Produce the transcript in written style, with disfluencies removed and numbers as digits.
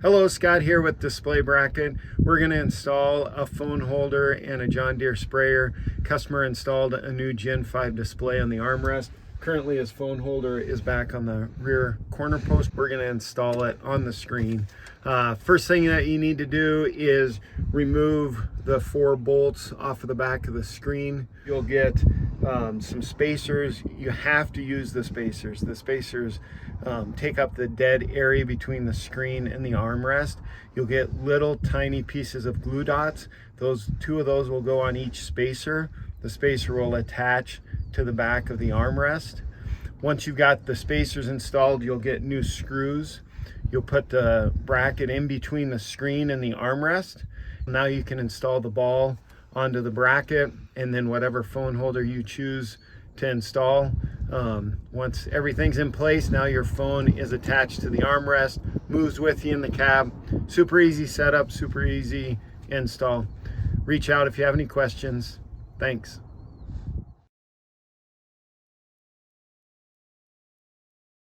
Hello, Scott here with Display Bracket. We're going to install a phone holder and a John Deere sprayer. Customer installed a new Gen 5 display on the armrest. Currently his phone holder is back on the rear corner post. We're going to install it on the screen. First thing that you need to do is remove the 4 bolts off of the back of the screen. You'll get some spacers. You have to use the spacers. The spacers take up the dead area between the screen and the armrest. You'll get little tiny pieces of glue dots. Two of those will go on each spacer. The spacer will attach to the back of the armrest. Once you've got the spacers installed, you'll get new screws. You'll put the bracket in between the screen and the armrest. Now you can install the ball onto the bracket, and then whatever phone holder you choose to install. Once everything's in place, now your phone is attached to the armrest, moves with you in the cab. Super easy setup, super easy install. Reach out if you have any questions. Thanks.